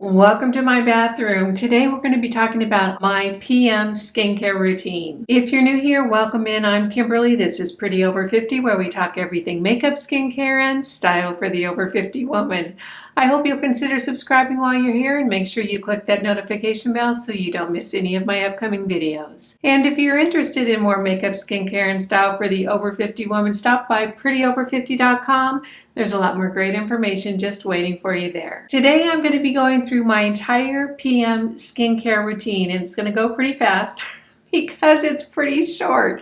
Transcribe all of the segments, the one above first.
Welcome to my bathroom. Today we're going to be talking about my PM skincare routine. If you're new here, welcome in. I'm Kimberly. This is Pretty Over 50, where we talk everything makeup, skincare, and style for the over 50 woman. I hope you'll consider subscribing while you're here and make sure you click that notification bell so you don't miss any of my upcoming videos. And if you're interested in more makeup, skincare, and style for the over 50 woman, stop by prettyover50.com. There's a lot more great information just waiting for you there. Today I'm going to be going through my entire PM skincare routine, and it's going to go pretty fast because it's pretty short.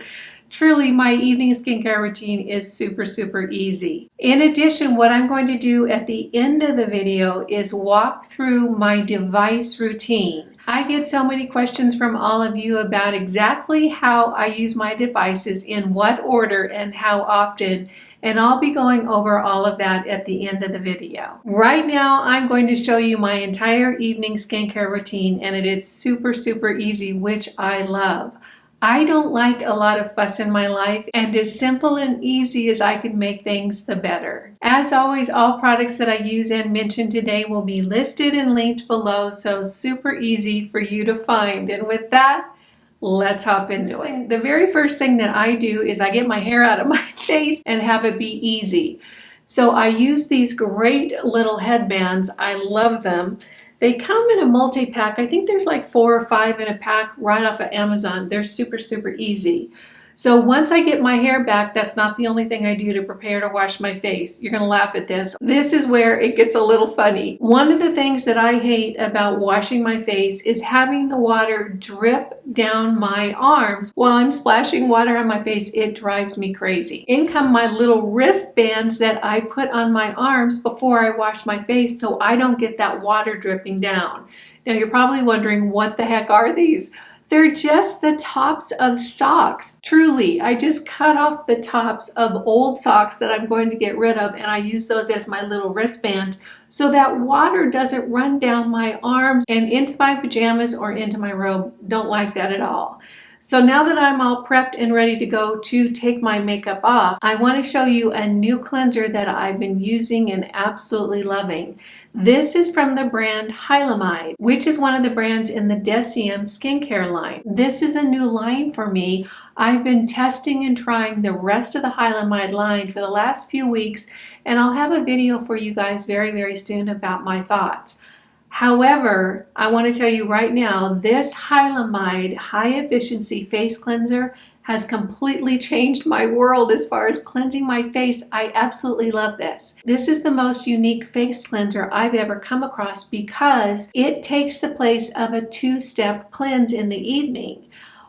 Truly, my evening skincare routine is super easy. In addition, what I'm going to do at the end of the video is walk through my device routine. I get so many questions from all of you about exactly how I use my devices, in what order and how often, and I'll be going over all of that at the end of the video. Right now, I'm going to show you my entire evening skincare routine, and it is super easy, which I love. I don't like a lot of fuss in my life, and as simple and easy as I can make things, the better. As always, all products that I use and mention today will be listed and linked below, so super easy for you to find. And with that, let's hop into it. The very first thing that I do is I get my hair out of my face and have it be easy. So I use these great little headbands. I love them. They come in a multi-pack. I think there's like 4 or 5 in a pack right off of Amazon. They're super easy. So once I get my hair back, that's not the only thing I do to prepare to wash my face. You're gonna laugh at this. This is where it gets a little funny. One of the things that I hate about washing my face is having the water drip down my arms while I'm splashing water on my face. It drives me crazy. In come my little wristbands that I put on my arms before I wash my face so I don't get that water dripping down. Now you're probably wondering, what the heck are these? They're just the tops of socks. Truly, I just cut off the tops of old socks that I'm going to get rid of, and I use those as my little wristband so that water doesn't run down my arms and into my pajamas or into my robe. Don't like that at all. So now that I'm all prepped and ready to go to take my makeup off, I want to show you a new cleanser that I've been using and absolutely loving. This is from the brand Haielle, which is one of the brands in the Deciem skincare line. This is a new line for me. I've been testing and trying the rest of the Haielle line for the last few weeks, and I'll have a video for you guys very soon about my thoughts. However, I want to tell you right now, this Haielle high efficiency face cleanser has completely changed my world as far as cleansing my face. I absolutely love this. This is the most unique face cleanser I've ever come across because it takes the place of a 2-step cleanse in the evening.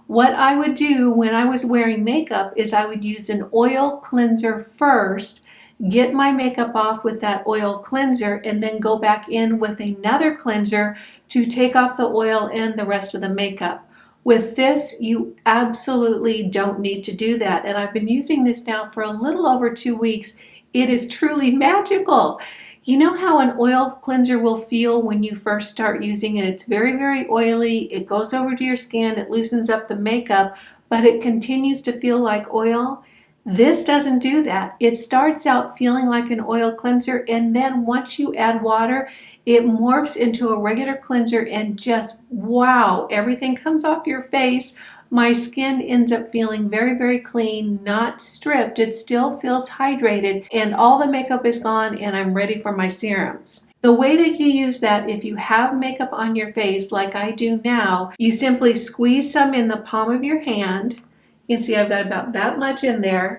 What I would do when I was wearing makeup is I would use an oil cleanser first, get my makeup off with that oil cleanser, and then go back in with another cleanser to take off the oil and the rest of the makeup. With this, you absolutely don't need to do that. And I've been using this now for a little over 2 weeks. It is truly magical. You know how an oil cleanser will feel when you first start using it? It's very oily. It goes over to your skin. It loosens up the makeup, but it continues to feel like oil. This doesn't do that. It starts out feeling like an oil cleanser, and then once you add water, it morphs into a regular cleanser, and just wow, everything comes off your face. My skin ends up feeling very clean, not stripped. It still feels hydrated, and all the makeup is gone, and I'm ready for my serums. The way that you use that, if you have makeup on your face like I do now, you simply squeeze some in the palm of your hand. You can see I've got about that much in there,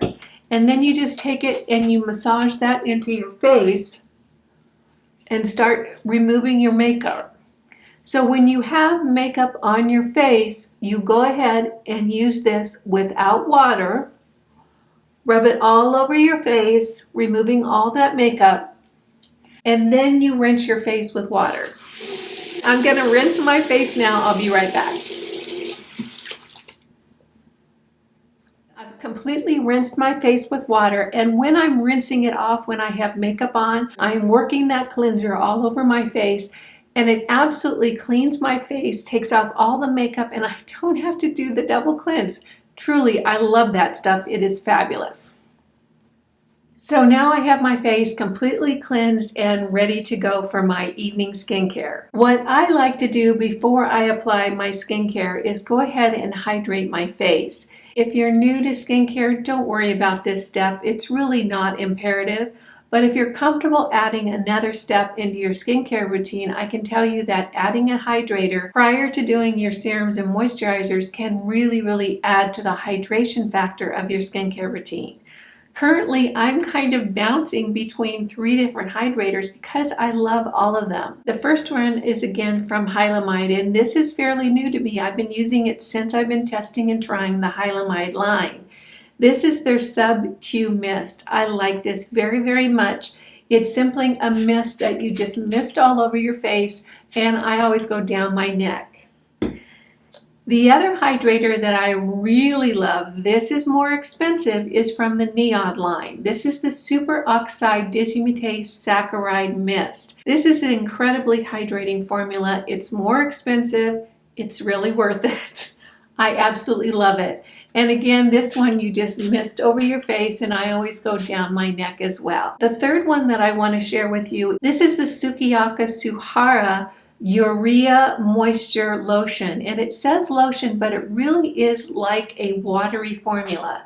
and then you just take it and you massage that into your face and start removing your makeup. So when you have makeup on your face, you go ahead and use this without water, rub it all over your face, removing all that makeup, and then you rinse your face with water. I'm gonna rinse my face now. I'll be right back. Completely rinsed my face with water, and when I'm rinsing it off when I have makeup on, I'm working that cleanser all over my face, and it absolutely cleans my face, takes off all the makeup, and I don't have to do the double cleanse. Truly, I love that stuff. It is fabulous. So now I have my face completely cleansed and ready to go for my evening skincare. What I like to do before I apply my skincare is go ahead and hydrate my face. If you're new to skincare, don't worry about this step. It's really not imperative. But if you're comfortable adding another step into your skincare routine, I can tell you that adding a hydrator prior to doing your serums and moisturizers can really add to the hydration factor of your skincare routine. Currently, I'm kind of bouncing between 3 different hydrators because I love all of them. The first one is again from Haielle, and this is fairly new to me. I've been using it since I've been testing and trying the Haielle line. This is their Sub-Q Mist. I like this very much. It's simply a mist that you just mist all over your face, and I always go down my neck. The other hydrator that I really love, this is more expensive, is from the NIRA line. This is the Super Oxide Dismutase Saccharide Mist. This is an incredibly hydrating formula. It's more expensive. It's really worth it. I absolutely love it. And again, this one you just mist over your face, and I always go down my neck as well. The third one that I want to share with you, this is the Sukiyaka Suhara Urea Moisture Lotion, and it says lotion, but it really is like a watery formula.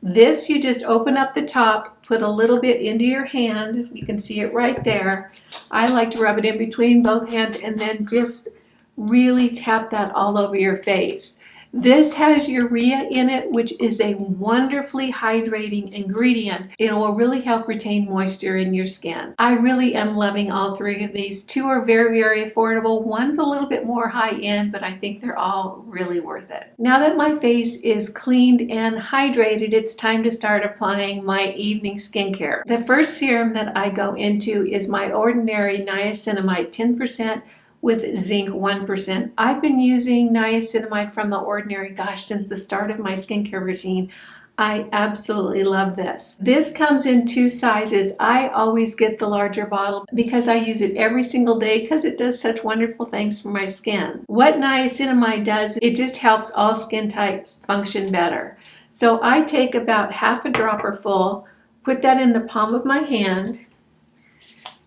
This, you just open up the top, put a little bit into your hand. You can see it right there. I like to rub it in between both hands and then just really tap that all over your face. This has urea in it, which is a wonderfully hydrating ingredient. It will really help retain moisture in your skin. I really am loving all 3 of these. 2 are very affordable. One's a little bit more high-end, but I think they're all really worth it. Now that my face is cleaned and hydrated, it's time to start applying my evening skincare. The first serum that I go into is my ordinary niacinamide 10% with zinc 1%. I've been using niacinamide from The Ordinary, since the start of my skincare routine. I absolutely love this. This comes in 2 sizes. I always get the larger bottle because I use it every single day because it does such wonderful things for my skin. What niacinamide does, it just helps all skin types function better. So I take about half a dropper full, put that in the palm of my hand,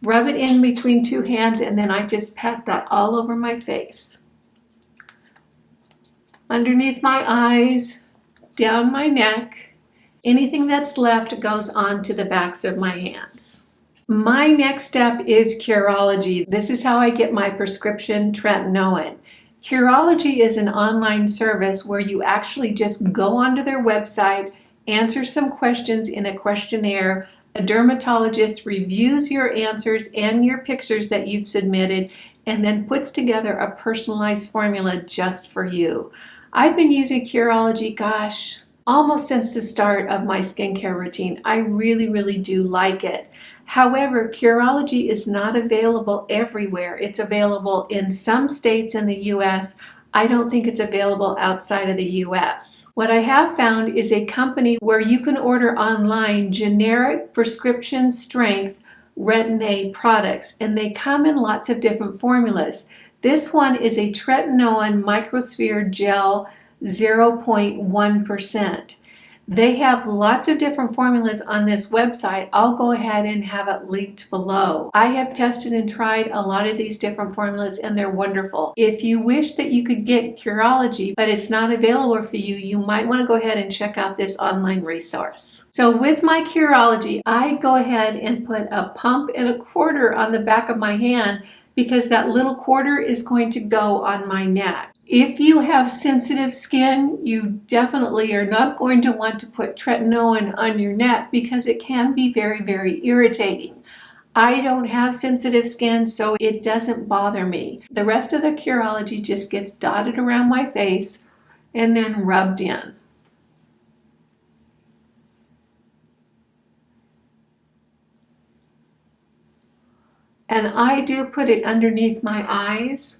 rub it in between 2 hands, and then I just pat that all over my face. Underneath my eyes, down my neck. Anything that's left goes onto the backs of my hands. My next step is Curology. This is how I get my prescription tretinoin. Curology is an online service where you actually just go onto their website, answer some questions in a questionnaire. A dermatologist reviews your answers and your pictures that you've submitted and then puts together a personalized formula just for you. I've been using Curology, almost since the start of my skincare routine. I really do like it. However, Curology is not available everywhere. It's available in some states in the US. I don't think it's available outside of the US. What I have found is a company where you can order online generic prescription strength retin-A products, and they come in lots of different formulas. This one is a tretinoin microsphere gel 0.1%. They have lots of different formulas on this website. I'll go ahead and have it linked below. I have tested and tried a lot of these different formulas, and they're wonderful. If you wish that you could get Curology, but it's not available for you, you might want to go ahead and check out this online resource. So with my Curology, I go ahead and put a pump and a quarter on the back of my hand because that little quarter is going to go on my neck. If you have sensitive skin, you definitely are not going to want to put tretinoin on your neck because it can be very irritating. I don't have sensitive skin, so it doesn't bother me. The rest of the Curology just gets dotted around my face and then rubbed in. And I do put it underneath my eyes.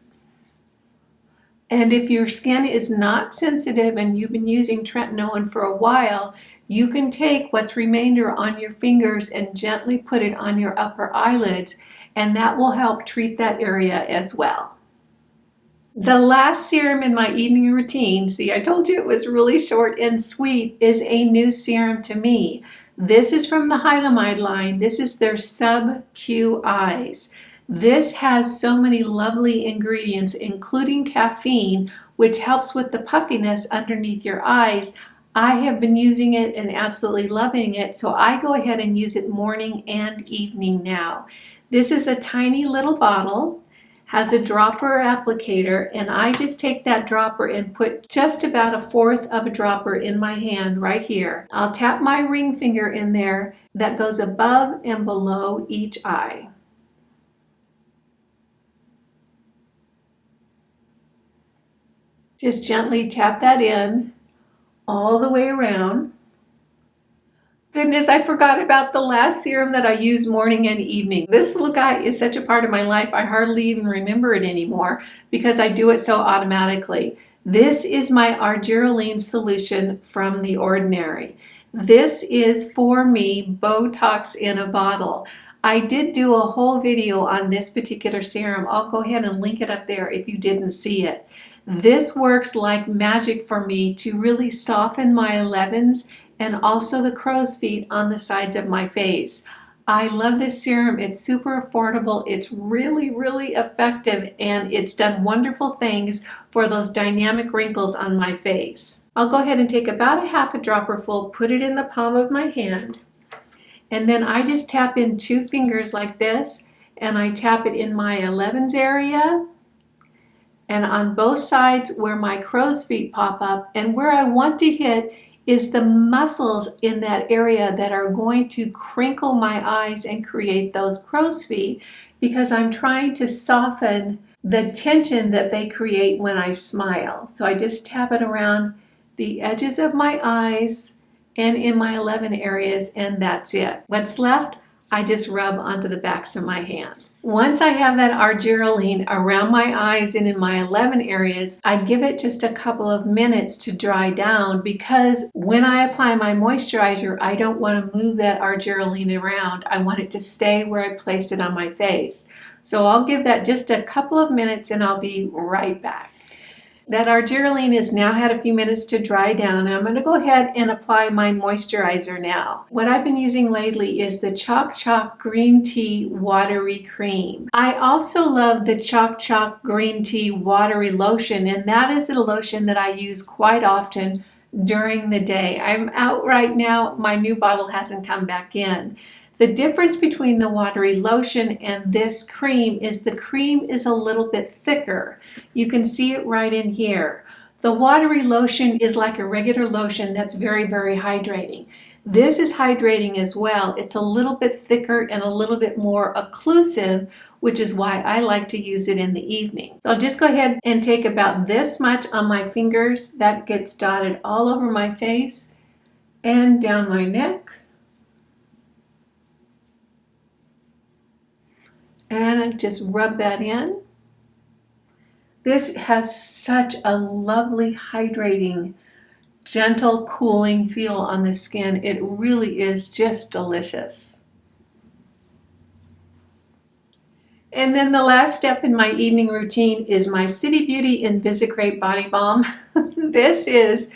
And if your skin is not sensitive and you've been using tretinoin for a while, you can take what's remainder on your fingers and gently put it on your upper eyelids, and that will help treat that area as well. The last serum in my evening routine, see, I told you it was really short and sweet, is a new serum to me. This is from the Haielle line. This is their Sub Q Eyes. This has so many lovely ingredients, including caffeine, which helps with the puffiness underneath your eyes. I have been using it and absolutely loving it, so I go ahead and use it morning and evening now. This is a tiny little bottle, has a dropper applicator, and I just take that dropper and put just about 1/4 of a dropper in my hand right here. I'll tap my ring finger in there that goes above and below each eye. Just gently tap that in all the way around. Goodness, I forgot about the last serum that I use morning and evening. This little guy is such a part of my life, I hardly even remember it anymore because I do it so automatically. This is my argireline solution from The Ordinary. This is, for me, Botox in a bottle. I did do a whole video on this particular serum. I'll go ahead and link it up there if you didn't see it. This works like magic for me to really soften my 11s and also the crow's feet on the sides of my face. I love this serum. It's super affordable. It's really, really effective, and it's done wonderful things for those dynamic wrinkles on my face. I'll go ahead and take about 1/2 dropper full, put it in the palm of my hand, and then I just tap in 2 fingers like this, and I tap it in my 11s area, and on both sides where my crow's feet pop up, and where I want to hit is the muscles in that area that are going to crinkle my eyes and create those crow's feet, because I'm trying to soften the tension that they create when I smile. So I just tap it around the edges of my eyes and in my 11 areas, and that's it. What's left, I just rub onto the backs of my hands. Once I have that argireline around my eyes and in my 11 areas, I give it just a couple of minutes to dry down, because when I apply my moisturizer, I don't want to move that argireline around. I want it to stay where I placed it on my face. So I'll give that just a couple of minutes and I'll be right back. That argireline has now had a few minutes to dry down, and I'm going to go ahead and apply my moisturizer now. What I've been using lately is the Choc Choc Green Tea Watery Cream. I also love the Choc Choc Green Tea Watery Lotion, and that is a lotion that I use quite often during the day. I'm out right now. My new bottle hasn't come back in. The difference between the watery lotion and this cream is the cream is a little bit thicker. You can see it right in here. The watery lotion is like a regular lotion that's very, very hydrating. This is hydrating as well. It's a little bit thicker and a little bit more occlusive, which is why I like to use it in the evening. So I'll just go ahead and take about this much on my fingers. That gets dotted all over my face and down my neck. And I just rub that in. This has such a lovely, hydrating, gentle, cooling feel on the skin. It really is just delicious. And then the last step in my evening routine is my City Beauty Invisicrepe Body Balm. This is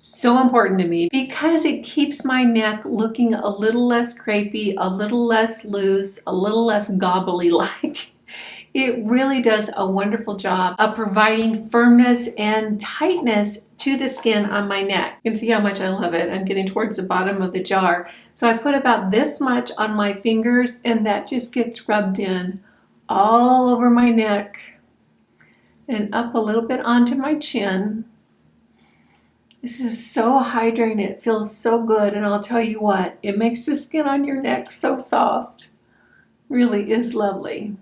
so important to me because it keeps my neck looking a little less crepey, a little less loose, a little less gobbly like. It really does a wonderful job of providing firmness and tightness to the skin on my neck. You can see how much I love it. I'm getting towards the bottom of the jar. So I put about this much on my fingers, and that just gets rubbed in all over my neck and up a little bit onto my chin. This is so hydrating. It feels so good, and I'll tell you what, it makes the skin on your neck so soft. Really is lovely.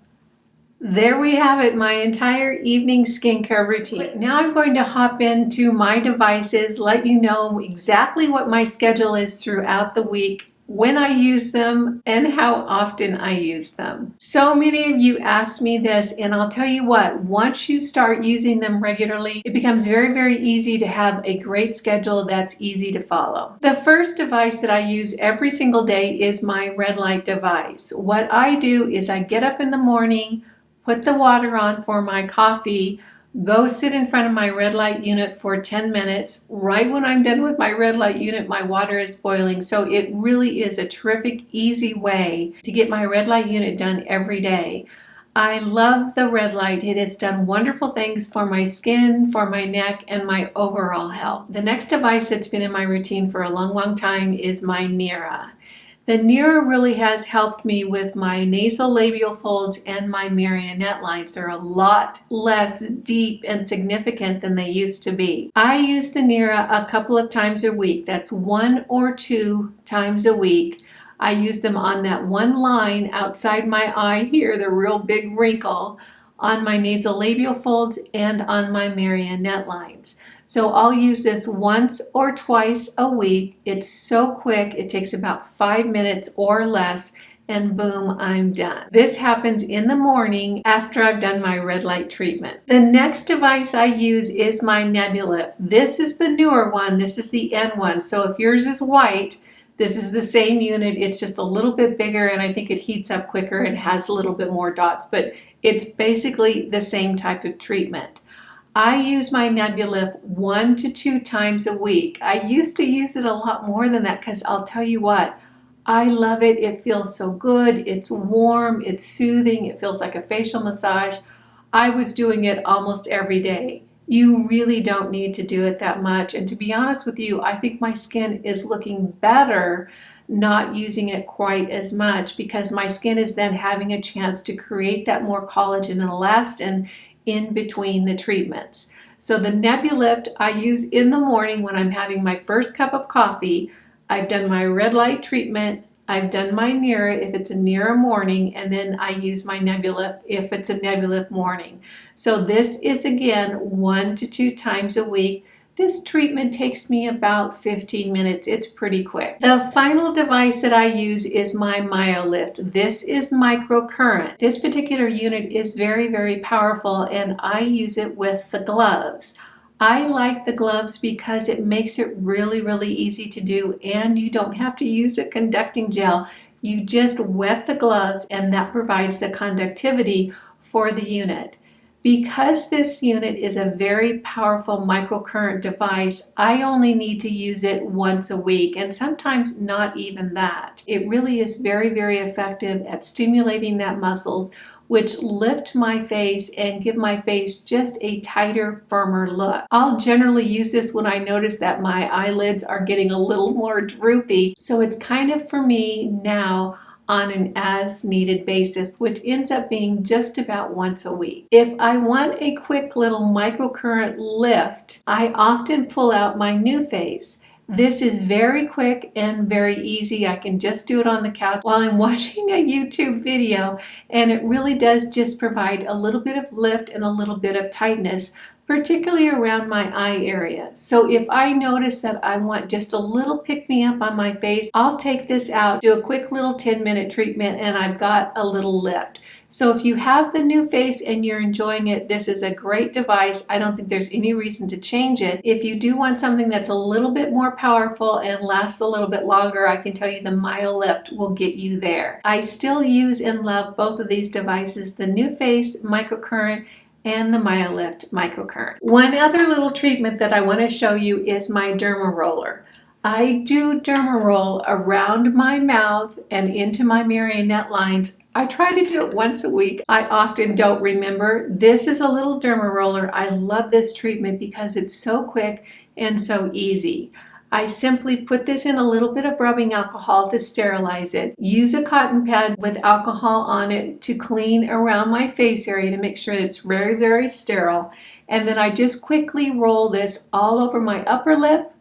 There we have it, my entire evening skincare routine. Now I'm going to hop into my devices, let you know exactly what my schedule is throughout the week, when I use them, and how often I use them. So many of you ask me this, and I'll tell you what, once you start using them regularly, it becomes very, very easy to have a great schedule that's easy to follow. The first device that I use every single day is my red light device. What I do is I get up in the morning, put the water on for my coffee, go sit in front of my red light unit for 10 minutes. Right when I'm done with my red light unit, my water is boiling. So it really is a terrific, easy way to get my red light unit done every day. I love the red light. It has done wonderful things for my skin, for my neck, and my overall health. The next device that's been in my routine for a long, long time is my NIRA. The NIRA really has helped me with my nasal labial folds and my marionette lines. They're a lot less deep and significant than they used to be. I use the NIRA a couple of times a week. That's 1 or 2 times a week. I use them on that one line outside my eye here, the real big wrinkle, on my nasal labial folds and on my marionette lines. So I'll use this once or twice a week. It's so quick, it takes about 5 minutes or less, and boom, I'm done. This happens in the morning after I've done my red light treatment. The next device I use is my Nebulyft. This is the newer one, this is the N one. So if yours is white, this is the same unit, it's just a little bit bigger, and I think it heats up quicker and has a little bit more dots, but it's basically the same type of treatment. I use my Nebulyft 1 to 2 times a week. I used to use it a lot more than that because I'll tell you what, I love it. It feels so good. It's warm. It's soothing. It feels like a facial massage. I was doing it almost every day. You really don't need to do it that much. And to be honest with you, I think my skin is looking better not using it quite as much because my skin is then having a chance to create that more collagen and elastin in between the treatments. So the Nebulyft I use in the morning when I'm having my first cup of coffee. I've done my red light treatment, I've done my NIRA if it's a NIRA morning, and then I use my Nebulyft if it's a Nebulyft morning. So this is again 1 to 2 times a week. This treatment takes me about 15 minutes. It's pretty quick. The final device that I use is my MyoLift. This is microcurrent. This particular unit is very, very powerful, and I use it with the gloves. I like the gloves because it makes it really, really easy to do, and you don't have to use a conducting gel. You just wet the gloves, and that provides the conductivity for the unit. Because this unit is a very powerful microcurrent device, I only need to use it once a week, and sometimes not even that. It really is very, very effective at stimulating that muscles, which lift my face and give my face just a tighter, firmer look. I'll generally use this when I notice that my eyelids are getting a little more droopy, so it's kind of for me now on an as needed basis, which ends up being just about once a week. If I want a quick little microcurrent lift, I often pull out my NuFace. This is very quick and very easy. I can just do it on the couch while I'm watching a YouTube video, and it really does just provide a little bit of lift and a little bit of tightness, particularly around my eye area. So if I notice that I want just a little pick-me-up on my face, I'll take this out, do a quick little 10-minute treatment, and I've got a little lift. So if you have the NuFace and you're enjoying it, this is a great device. I don't think there's any reason to change it. If you do want something that's a little bit more powerful and lasts a little bit longer, I can tell you the MyoLift will get you there. I still use and love both of these devices, the NuFace Microcurrent and the MyoLift Microcurrent. One other little treatment that I want to show you is my derma roller. I do derma roll around my mouth and into my marionette lines. I try to do it once a week. I often don't remember. This is a little derma roller. I love this treatment because it's so quick and so easy. I simply put this in a little bit of rubbing alcohol to sterilize it. Use a cotton pad with alcohol on it to clean around my face area to make sure it's very, very sterile. And then I just quickly roll this all over my upper lip,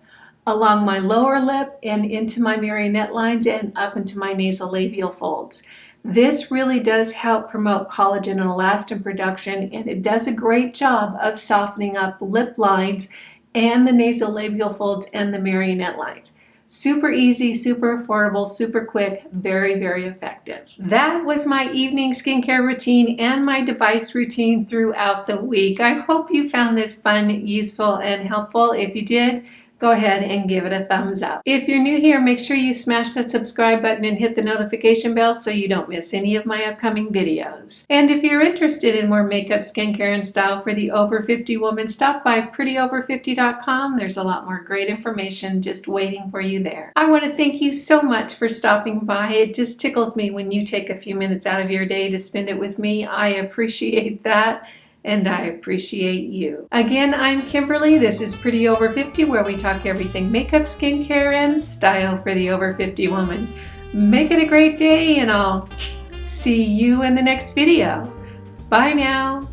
along my lower lip, and into my marionette lines and up into my nasolabial folds. This really does help promote collagen and elastin production, and it does a great job of softening up lip lines and the nasolabial folds and the marionette lines. Super easy, super affordable, super quick, very, very effective. That was my evening skincare routine and my device routine throughout the week. I hope you found this fun, useful, and helpful. If you did, go ahead and give it a thumbs up. If you're new here, make sure you smash that subscribe button and hit the notification bell so you don't miss any of my upcoming videos. And if you're interested in more makeup, skincare, and style for the over 50 woman, stop by prettyover50.com. There's a lot more great information just waiting for you there. I want to thank you so much for stopping by. It just tickles me when you take a few minutes out of your day to spend it with me. I appreciate that. And I appreciate you. Again, I'm Kimberly. This is Pretty Over 50, where we talk everything makeup, skincare, and style for the over 50 woman. Make it a great day, and I'll see you in the next video. Bye now.